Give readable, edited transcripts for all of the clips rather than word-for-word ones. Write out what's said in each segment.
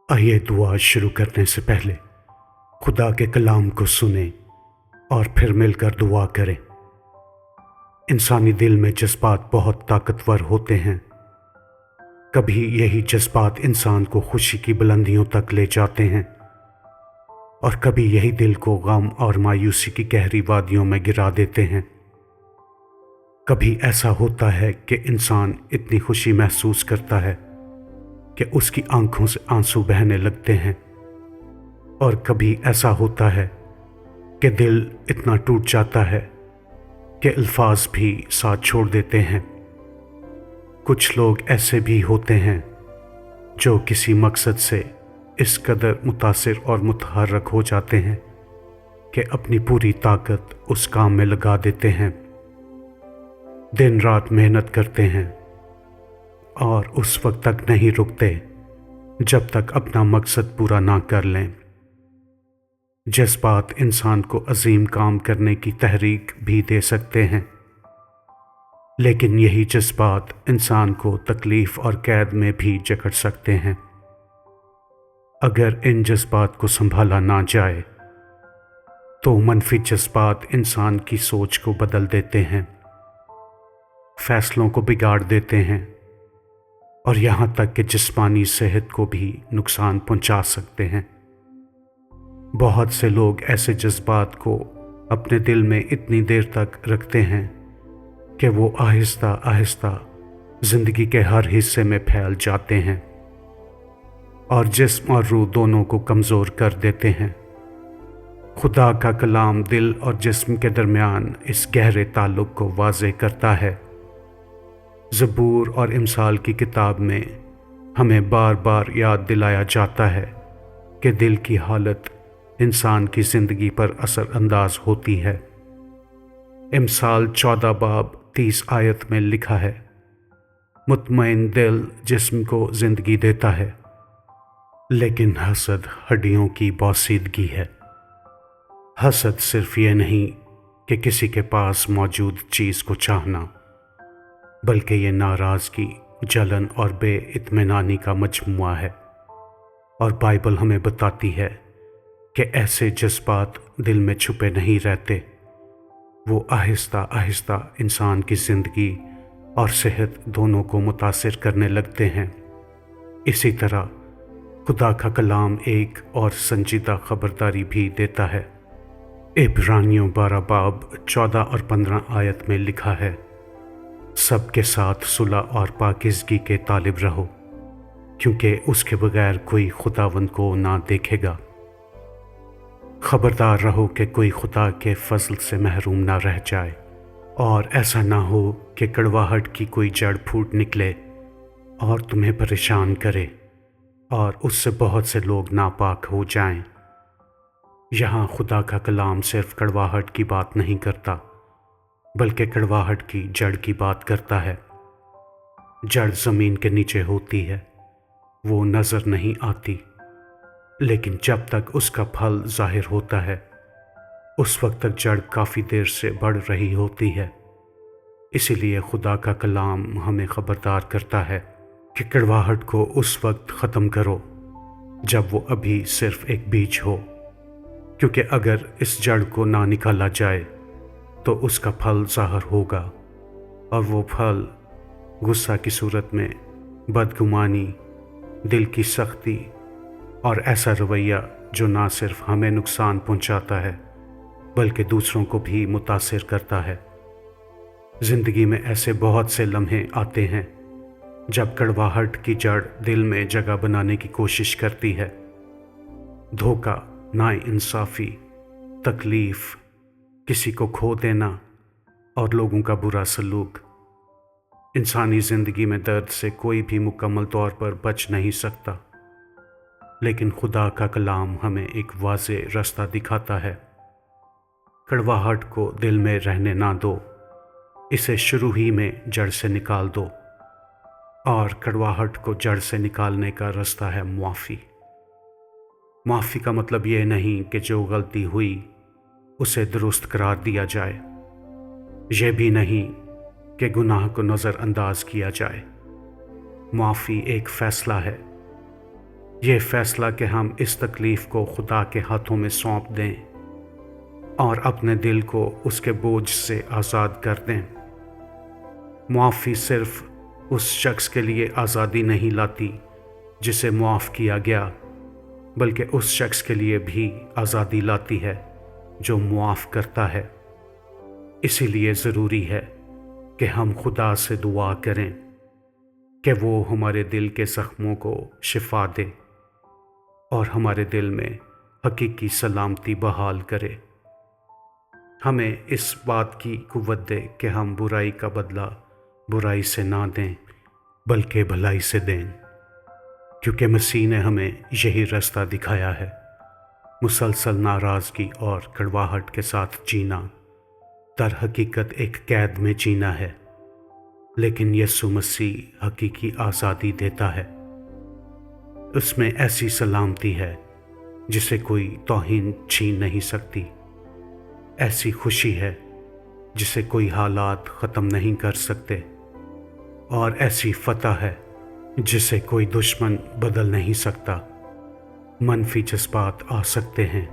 आइए दुआ शुरू करने से पहले खुदा के कलाम को सुने और फिर मिलकर दुआ करें। इंसानी दिल में जज्बात बहुत ताकतवर होते हैं। कभी यही जज्बात इंसान को खुशी की बुलंदियों तक ले जाते हैं और कभी यही दिल को गम और मायूसी की गहरी वादियों में गिरा देते हैं। कभी ऐसा होता है कि इंसान इतनी खुशी महसूस करता है कि उसकी आंखों से आंसू बहने लगते हैं, और कभी ऐसा होता है कि दिल इतना टूट जाता है कि अल्फाज भी साथ छोड़ देते हैं। कुछ लोग ऐसे भी होते हैं जो किसी मकसद से इस कदर मुतासिर और मुतहर्रक हो जाते हैं कि अपनी पूरी ताकत उस काम में लगा देते हैं, दिन रात मेहनत करते हैं और उस वक्त तक नहीं रुकते जब तक अपना मकसद पूरा ना कर लें। जज्बात इंसान को अजीम काम करने की तहरीक भी दे सकते हैं, लेकिन यही जज्बात इंसान को तकलीफ और कैद में भी जकड़ सकते हैं। अगर इन जज्बात को संभाला ना जाए तो मनफी जज्बात इंसान की सोच को बदल देते हैं, फैसलों को बिगाड़ देते हैं और यहाँ तक कि जिस्मानी सेहत को भी नुकसान पहुँचा सकते हैं। बहुत से लोग ऐसे जज्बात को अपने दिल में इतनी देर तक रखते हैं कि वो आहिस्ता आहिस्ता ज़िंदगी के हर हिस्से में फैल जाते हैं और जिस्म और रूह दोनों को कमज़ोर कर देते हैं। खुदा का कलाम दिल और जिस्म के दरमियान इस गहरे ताल्लुक़ को वाज़े करता है। ज़बूर और इमसाल की किताब में हमें बार बार याद दिलाया जाता है कि दिल की हालत इंसान की ज़िंदगी पर असर अंदाज होती है। इमसाल 14 बाब 30 आयत में लिखा है, मुतमईन दिल जिस्म को ज़िंदगी देता है, लेकिन हसद हड्डियों की बोसीदगी है। हसद सिर्फ ये नहीं कि किसी के पास मौजूद चीज़ को चाहना, बल्कि ये नाराज़गी, जलन और बेइत्मीनानी का मजमुआ है। और बाइबल हमें बताती है कि ऐसे जज्बात दिल में छुपे नहीं रहते, वो आहिस्ता आहिस्ता इंसान की ज़िंदगी और सेहत दोनों को मुतासिर करने लगते हैं। इसी तरह खुदा का कलाम एक और संजीदा खबरदारी भी देता है। इब्रानियों 12 बाब 14 और 15 आयत में लिखा है, सबके साथ सुलह और पाकीज़गी के तालिब रहो, क्योंकि उसके बगैर कोई खुदावंद को ना देखेगा। खबरदार रहो कि कोई खुदा के फजल से महरूम ना रह जाए, और ऐसा ना हो कि कड़वाहट की कोई जड़ फूट निकले और तुम्हें परेशान करे और उससे बहुत से लोग नापाक हो जाएं। यहाँ खुदा का कलाम सिर्फ कड़वाहट की बात नहीं करता, बल्कि कड़वाहट की जड़ की बात करता है। जड़ ज़मीन के नीचे होती है, वो नज़र नहीं आती, लेकिन जब तक उसका फल ज़ाहिर होता है उस वक्त तक जड़ काफ़ी देर से बढ़ रही होती है। इसीलिए खुदा का कलाम हमें ख़बरदार करता है कि कड़वाहट को उस वक्त ख़त्म करो जब वो अभी सिर्फ एक बीज हो, क्योंकि अगर इस जड़ को ना निकाला जाए तो उसका फल ज़ाहिर होगा, और वो फल गुस्सा की सूरत में बदगुमानी, दिल की सख्ती और ऐसा रवैया जो ना सिर्फ हमें नुकसान पहुंचाता है बल्कि दूसरों को भी मुतासिर करता है। ज़िंदगी में ऐसे बहुत से लम्हे आते हैं जब कड़वाहट की जड़ दिल में जगह बनाने की कोशिश करती है। धोखा, नाइंसाफ़ी, तकलीफ़, किसी को खो देना और लोगों का बुरा सलूक। इंसानी ज़िंदगी में दर्द से कोई भी मुकम्मल तौर पर बच नहीं सकता, लेकिन खुदा का कलाम हमें एक वाज़े रास्ता दिखाता है। कड़वाहट को दिल में रहने ना दो, इसे शुरू ही में जड़ से निकाल दो। और कड़वाहट को जड़ से निकालने का रास्ता है मुआफ़ी। मुआफ़ी का मतलब ये नहीं कि जो गलती हुई उसे दुरुस्त करार दिया जाए, ये भी नहीं कि गुनाह को नज़रअंदाज किया जाए। मुआफ़ी एक फ़ैसला है, یہ فیصلہ کہ ہم اس تکلیف کو خدا کے ہاتھوں میں سونپ دیں اور اپنے دل کو اس کے بوجھ سے آزاد کر دیں۔ معافی صرف اس شخص کے لیے آزادی نہیں لاتی جسے معاف کیا گیا، بلکہ اس شخص کے لیے بھی آزادی لاتی ہے جو معاف کرتا ہے۔ اسی لیے ضروری ہے کہ ہم خدا سے دعا کریں کہ وہ ہمارے دل کے زخموں کو شفا دے اور ہمارے دل میں حقیقی سلامتی بحال کرے۔ ہمیں اس بات کی قوت دے کہ ہم برائی کا بدلہ برائی سے نہ دیں بلکہ بھلائی سے دیں، کیونکہ مسیح نے ہمیں یہی رستہ دکھایا ہے۔ مسلسل ناراضگی اور کڑواہٹ کے ساتھ جینا در حقیقت ایک قید میں جینا ہے، لیکن یسوع مسیح حقیقی آزادی دیتا ہے۔ اس میں ایسی سلامتی ہے جسے کوئی توہین چھین نہیں سکتی، ایسی خوشی ہے جسے کوئی حالات ختم نہیں کر سکتے، اور ایسی فتح ہے جسے کوئی دشمن بدل نہیں سکتا۔ منفی جذبات آ سکتے ہیں،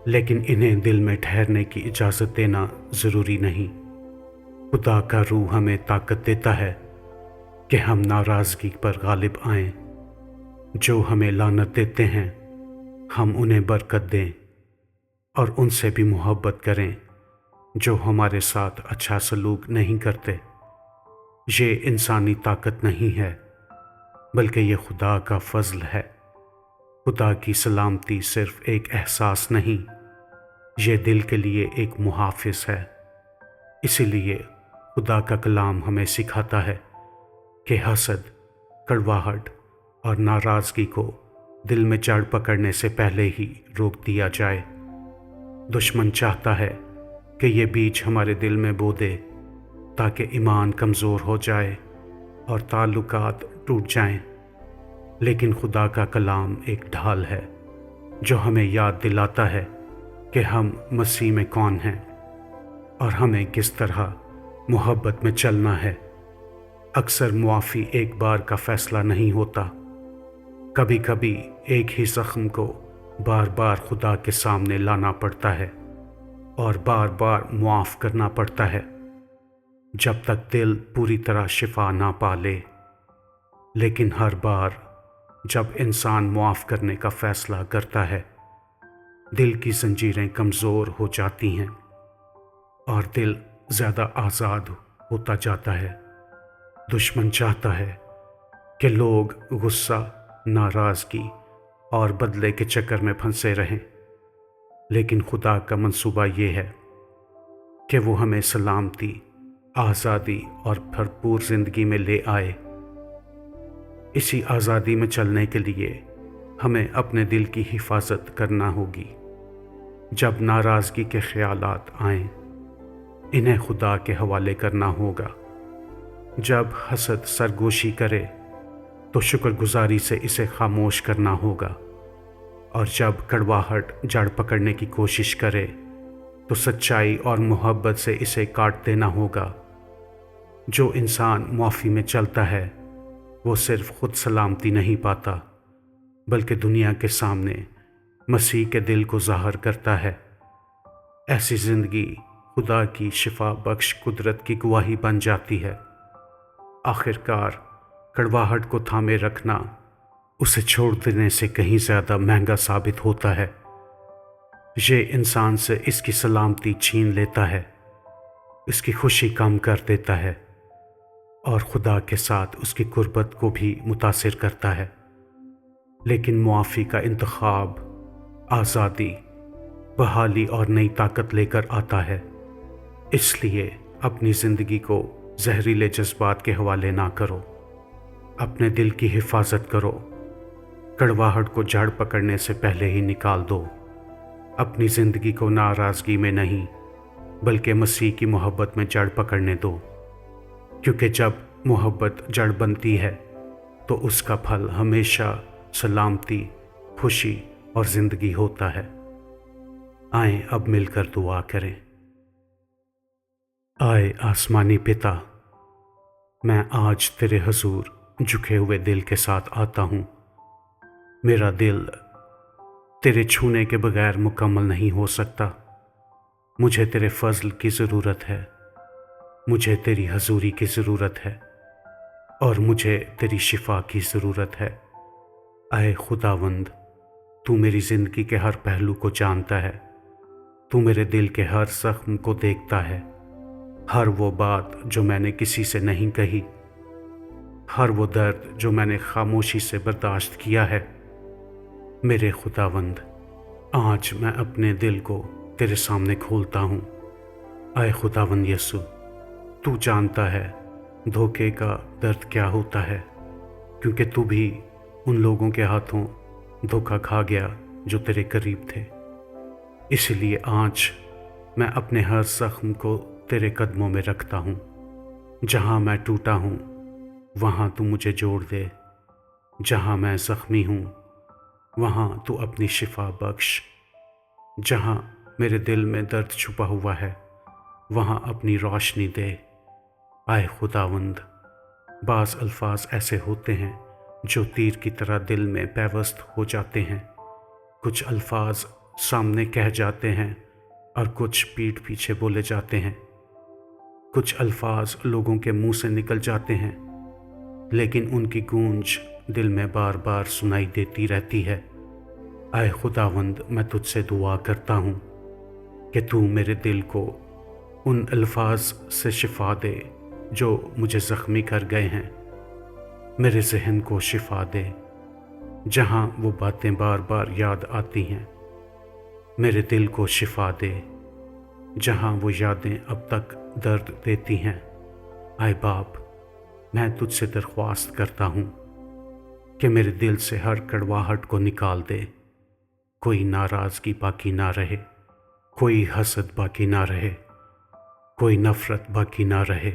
لیکن انہیں دل میں ٹھہرنے کی اجازت دینا ضروری نہیں۔ خدا کا روح ہمیں طاقت دیتا ہے کہ ہم ناراضگی پر غالب آئیں۔ جو ہمیں لعنت دیتے ہیں ہم انہیں برکت دیں، اور ان سے بھی محبت کریں جو ہمارے ساتھ اچھا سلوک نہیں کرتے۔ یہ انسانی طاقت نہیں ہے بلکہ یہ خدا کا فضل ہے۔ خدا کی سلامتی صرف ایک احساس نہیں، یہ دل کے لیے ایک محافظ ہے۔ اسی لیے خدا کا کلام ہمیں سکھاتا ہے کہ حسد، کڑواہٹ اور ناراضگی کو دل میں جڑ پکڑنے سے پہلے ہی روک دیا جائے۔ دشمن چاہتا ہے کہ یہ بیج ہمارے دل میں بو دے تاکہ ایمان کمزور ہو جائے اور تعلقات ٹوٹ جائیں، لیکن خدا کا کلام ایک ڈھال ہے جو ہمیں یاد دلاتا ہے کہ ہم مسیح میں کون ہیں اور ہمیں کس طرح محبت میں چلنا ہے۔ اکثر معافی ایک بار کا فیصلہ نہیں ہوتا، کبھی کبھی ایک ہی زخم کو بار بار خدا کے سامنے لانا پڑتا ہے اور بار بار معاف کرنا پڑتا ہے جب تک دل پوری طرح شفا نہ پا لے۔ لیکن ہر بار جب انسان معاف کرنے کا فیصلہ کرتا ہے، دل کی زنجیریں کمزور ہو جاتی ہیں اور دل زیادہ آزاد ہوتا جاتا ہے۔ دشمن چاہتا ہے کہ لوگ غصہ، ناراضگی اور بدلے کے چکر میں پھنسے رہیں، لیکن خدا کا منصوبہ یہ ہے کہ وہ ہمیں سلامتی، آزادی اور بھرپور زندگی میں لے آئے۔ اسی آزادی میں چلنے کے لیے ہمیں اپنے دل کی حفاظت کرنا ہوگی۔ جب ناراضگی کے خیالات آئیں، انہیں خدا کے حوالے کرنا ہوگا۔ جب حسد سرگوشی کرے تو شکر گزاری سے اسے خاموش کرنا ہوگا، اور جب کڑواہٹ جڑ پکڑنے کی کوشش کرے تو سچائی اور محبت سے اسے کاٹ دینا ہوگا۔ جو انسان معافی میں چلتا ہے وہ صرف خود سلامتی نہیں پاتا بلکہ دنیا کے سامنے مسیح کے دل کو ظاہر کرتا ہے۔ ایسی زندگی خدا کی شفا بخش قدرت کی گواہی بن جاتی ہے۔ آخر کار کڑواہٹ کو تھامے رکھنا اسے چھوڑ دینے سے کہیں زیادہ مہنگا ثابت ہوتا ہے۔ یہ انسان سے اس کی سلامتی چھین لیتا ہے، اس کی خوشی کم کر دیتا ہے اور خدا کے ساتھ اس کی قربت کو بھی متاثر کرتا ہے۔ لیکن معافی کا انتخاب آزادی، بحالی اور نئی طاقت لے کر آتا ہے۔ اس لیے اپنی زندگی کو زہریلے جذبات کے حوالے نہ کرو، اپنے دل کی حفاظت کرو۔ کڑواہٹ کو جڑ پکڑنے سے پہلے ہی نکال دو۔ اپنی زندگی کو ناراضگی میں نہیں بلکہ مسیح کی محبت میں جڑ پکڑنے دو، کیونکہ جب محبت جڑ بنتی ہے تو اس کا پھل ہمیشہ سلامتی، خوشی اور زندگی ہوتا ہے۔ آئیں اب مل کر دعا کریں۔ آئے آسمانی پتا، میں آج تیرے حضور جھکے ہوئے دل کے ساتھ آتا ہوں۔ मेरा दिल तेरे छूने के बगैर मुकम्मल नहीं हो सकता। मुझे तेरे फज़ल की ज़रूरत है, मुझे तेरी हजूरी की ज़रूरत है और मुझे तेरी शिफा की ज़रूरत है। आए खुदावंद, तू मेरी ज़िंदगी के हर पहलू को जानता है। तू मेरे दिल के हर ज़ख्म को देखता है। हर वो बात जो मैंने किसी से नहीं कही, हर वो दर्द जो मैंने खामोशी से बर्दाश्त किया है। मेरे खुदावंद, आज मैं अपने दिल को तेरे सामने खोलता हूँ। आए खुदावंद यसु, तू जानता है धोखे का दर्द क्या होता है, क्योंकि तू भी उन लोगों के हाथों धोखा खा गया जो तेरे करीब थे। इसलिए आज मैं अपने हर ज़ख्म को तेरे कदमों में रखता हूँ। जहाँ मैं टूटा हूँ वहाँ तू मुझे जोड़ दे। जहाँ मैं ज़ख्मी हूँ वहाँ तू अपनी शिफा बख्श। जहाँ मेरे दिल में दर्द छुपा हुआ है वहाँ अपनी रोशनी दे। आए खुदावंद, बाज़ अल्फाज ऐसे होते हैं जो तीर की तरह दिल में पैवस्त हो जाते हैं। कुछ अल्फाज सामने कह जाते हैं और कुछ पीठ पीछे बोले जाते हैं। कुछ अल्फाज लोगों के मुंह से निकल जाते हैं, लेकिन उनकी गूंज दिल में बार बार सुनाई देती रहती है। आए खुदावंद, मैं तुझसे दुआ करता हूँ कि तू मेरे दिल को उन अल्फाज से शिफा दे जो मुझे ज़ख्मी कर गए हैं। मेरे ज़हन को शिफा दे जहाँ वो बातें बार बार याद आती हैं। मेरे दिल को शिफा दे जहाँ वो यादें अब तक दर्द देती हैं। आए बाप, मैं तुझसे दरख्वास्त करता हूँ कि मेरे दिल से हर कड़वाहट को निकाल दे। कोई नाराज़गी बाकी ना रहे, कोई हसद बाकी ना रहे, कोई नफ़रत बाकी ना रहे।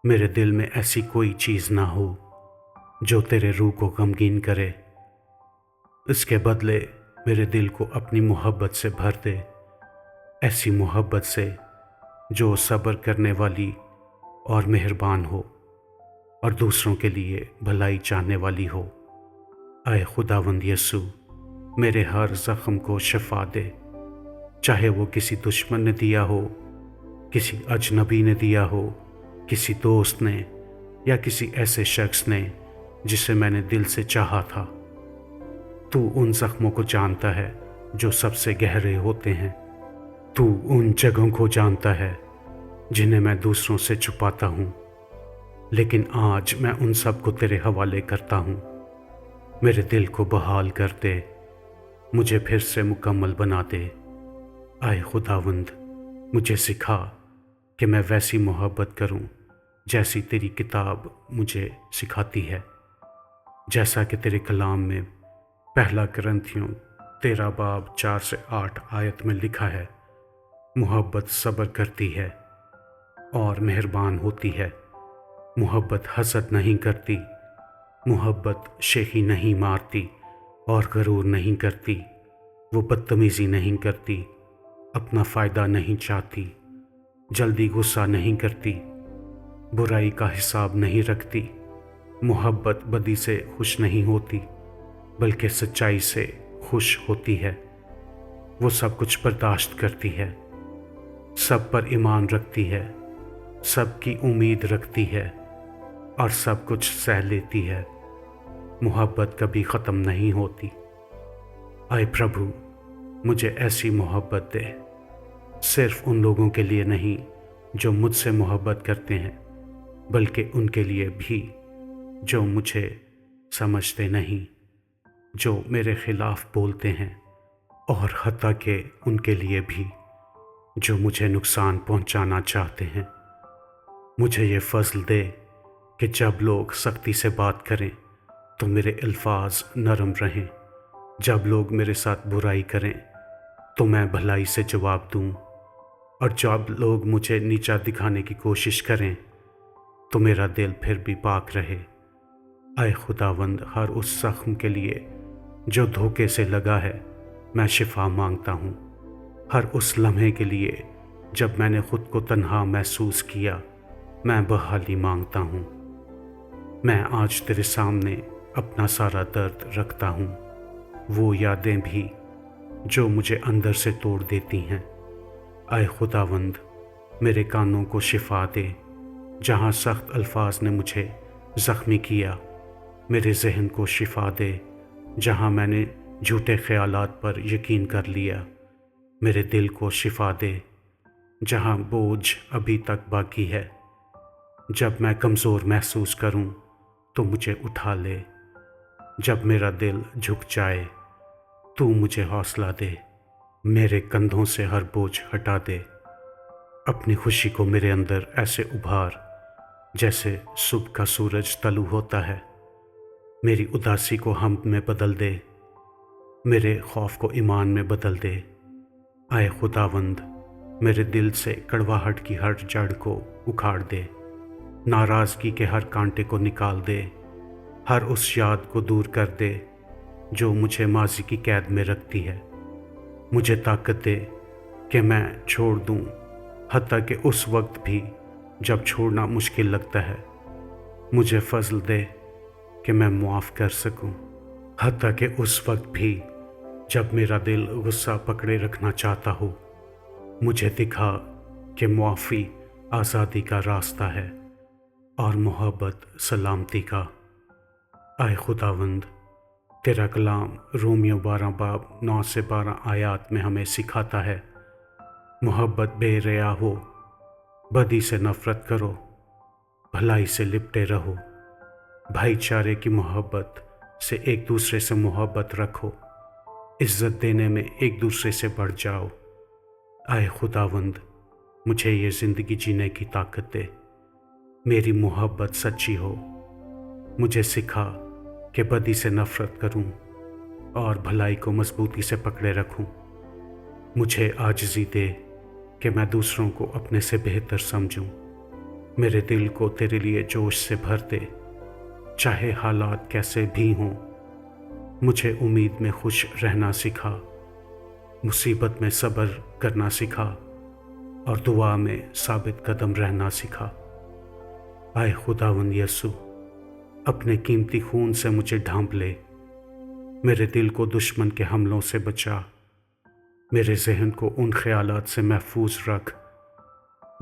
मेरे दिल में ऐसी कोई चीज़ ना हो जो तेरे रूह को गमगीन करे। इसके बदले मेरे दिल को अपनी मोहब्बत से भर दे, ऐसी मोहब्बत से जो सब्र करने वाली और मेहरबान हो और दूसरों के लिए भलाई चाहने वाली हो। आए खुदावंद यसु, मेरे हर ज़ख्म को शिफा दे, चाहे वो किसी दुश्मन ने दिया हो, किसी अजनबी ने दिया हो, किसी दोस्त ने या किसी ऐसे शख्स ने जिसे मैंने दिल से चाहा था। तू उन ज़ख्मों को जानता है जो सबसे गहरे होते हैं। तू उन जगहों को जानता है जिन्हें मैं दूसरों से छुपाता हूँ, लेकिन आज मैं उन सब को तेरे हवाले करता हूँ। मेरे दिल को बहाल कर दे, मुझे फिर से मुकम्मल बना दे। आए खुदावंद, मुझे सिखा कि मैं वैसी मोहब्बत करूं जैसी तेरी किताब मुझे सिखाती है। जैसा कि तेरे कलाम में पहला करंथियों 13 बाब 4 से 8 आयत में लिखा है, मोहब्बत सब्र करती है और मेहरबान होती है। मोहब्बत हसद नहीं करती, मोहब्बत शेखी नहीं मारती और गरूर नहीं करती। वो बदतमीज़ी नहीं करती, अपना फ़ायदा नहीं चाहती, जल्दी गुस्सा नहीं करती, बुराई का हिसाब नहीं रखती। मोहब्बत बदी से खुश नहीं होती, बल्कि सच्चाई से खुश होती है। वो सब कुछ बर्दाश्त करती है, सब पर ईमान रखती है, सबकी उम्मीद रखती है और सब कुछ सह लेती है। मोहब्बत कभी ख़त्म नहीं होती। आए प्रभु, मुझे ऐसी मोहब्बत दे, सिर्फ उन लोगों के लिए नहीं जो मुझसे मोहब्बत करते हैं, बल्कि उनके लिए भी जो मुझे समझते नहीं, जो मेरे ख़िलाफ़ बोलते हैं, और हत्ता के उनके लिए भी जो मुझे नुकसान पहुंचाना चाहते हैं। मुझे ये फ़ज़ल दे कि जब लोग सख्ती से बात करें तो मेरे अल्फाज नरम रहें। जब लोग मेरे साथ बुराई करें तो मैं भलाई से जवाब दूं, और जब लोग मुझे नीचा दिखाने की कोशिश करें तो मेरा दिल फिर भी पाक रहे। आए खुदावंद, हर उस ज़ख्म के लिए जो धोखे से लगा है मैं शिफा मांगता हूँ। हर उस लम्हे के लिए जब मैंने खुद को तन्हा महसूस किया मैं बहाली मांगता हूँ। मैं आज तेरे सामने اپنا سارا درد رکھتا ہوں، وہ یادیں بھی جو مجھے اندر سے توڑ دیتی ہیں۔ اے خداوند، میرے کانوں کو شفا دے جہاں سخت الفاظ نے مجھے زخمی کیا، میرے ذہن کو شفا دے جہاں میں نے جھوٹے خیالات پر یقین کر لیا، میرے دل کو شفا دے جہاں بوجھ ابھی تک باقی ہے۔ جب میں کمزور محسوس کروں تو مجھے اٹھا لے، جب میرا دل جھک جائے تو مجھے حوصلہ دے، میرے کندھوں سے ہر بوجھ ہٹا دے، اپنی خوشی کو میرے اندر ایسے ابھار جیسے صبح کا سورج طلوع ہوتا ہے، میری اداسی کو حمد میں بدل دے، میرے خوف کو ایمان میں بدل دے۔ اے خداوند، میرے دل سے کڑواہٹ کی ہر جڑ کو اکھاڑ دے، ناراضگی کے ہر کانٹے کو نکال دے، ہر اس یاد کو دور کر دے جو مجھے ماضی کی قید میں رکھتی ہے۔ مجھے طاقت دے کہ میں چھوڑ دوں، حتیٰ کہ اس وقت بھی جب چھوڑنا مشکل لگتا ہے۔ مجھے فضل دے کہ میں معاف کر سکوں، حتیٰ کہ اس وقت بھی جب میرا دل غصہ پکڑے رکھنا چاہتا ہو۔ مجھے دکھا کہ معافی آزادی کا راستہ ہے اور محبت سلامتی کا۔ اے خداوند، تیرا کلام رومیو 12:9-12 آیات میں ہمیں سکھاتا ہے، محبت بے ریا ہو، بدی سے نفرت کرو، بھلائی سے لپٹے رہو، بھائی چارے کی محبت سے ایک دوسرے سے محبت رکھو، عزت دینے میں ایک دوسرے سے بڑھ جاؤ۔ اے خداوند، مجھے یہ زندگی جینے کی طاقت دے، میری محبت سچی ہو، مجھے سکھا کہ بدی سے نفرت کروں اور بھلائی کو مضبوطی سے پکڑے رکھوں۔ مجھے عاجزی دے کہ میں دوسروں کو اپنے سے بہتر سمجھوں، میرے دل کو تیرے لیے جوش سے بھر دے، چاہے حالات کیسے بھی ہوں۔ مجھے امید میں خوش رہنا سکھا، مصیبت میں صبر کرنا سکھا اور دعا میں ثابت قدم رہنا سکھا۔ اے خداوند یسوع، اپنے قیمتی خون سے مجھے ڈھانپ لے، میرے دل کو دشمن کے حملوں سے بچا، میرے ذہن کو ان خیالات سے محفوظ رکھ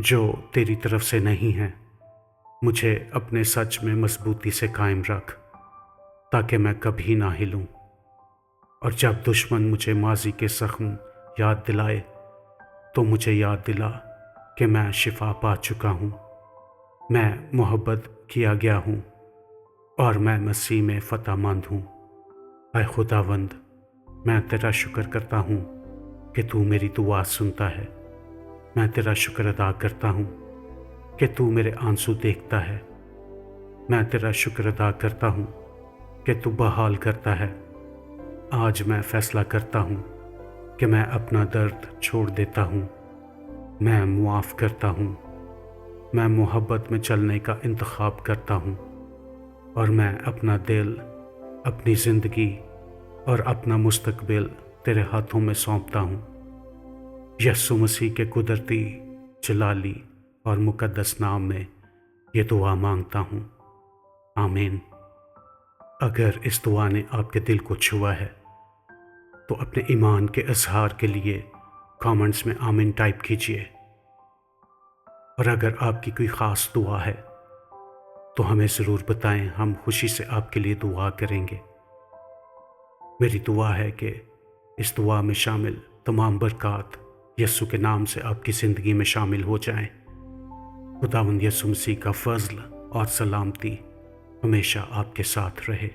جو تیری طرف سے نہیں ہیں۔ مجھے اپنے سچ میں مضبوطی سے قائم رکھ تاکہ میں کبھی نہ ہلوں، اور جب دشمن مجھے ماضی کے زخم یاد دلائے تو مجھے یاد دلا کہ میں شفا پا چکا ہوں، میں محبت کیا گیا ہوں اور میں مسیح میں فتح مند ہوں۔ اے خداوند، میں تیرا شکر کرتا ہوں کہ تو میری دعا سنتا ہے، میں تیرا شکر ادا کرتا ہوں کہ تو میرے آنسو دیکھتا ہے، میں تیرا شکر ادا کرتا ہوں کہ تو بحال کرتا ہے۔ آج میں فیصلہ کرتا ہوں کہ میں اپنا درد چھوڑ دیتا ہوں، میں معاف کرتا ہوں، میں محبت میں چلنے کا انتخاب کرتا ہوں، اور میں اپنا دل، اپنی زندگی اور اپنا مستقبل تیرے ہاتھوں میں سونپتا ہوں۔ یسوع مسیح کے قدرتی، جلالی اور مقدس نام میں یہ دعا مانگتا ہوں، آمین۔ اگر اس دعا نے آپ کے دل کو چھوا ہے تو اپنے ایمان کے اظہار کے لیے کامنٹس میں آمین ٹائپ کیجئے، اور اگر آپ کی کوئی خاص دعا ہے تو ہمیں ضرور بتائیں، ہم خوشی سے آپ کے لیے دعا کریں گے۔ میری دعا ہے کہ اس دعا میں شامل تمام برکات یسوع کے نام سے آپ کی زندگی میں شامل ہو جائیں۔ خداوند یسوع مسیح کا فضل اور سلامتی ہمیشہ آپ کے ساتھ رہے۔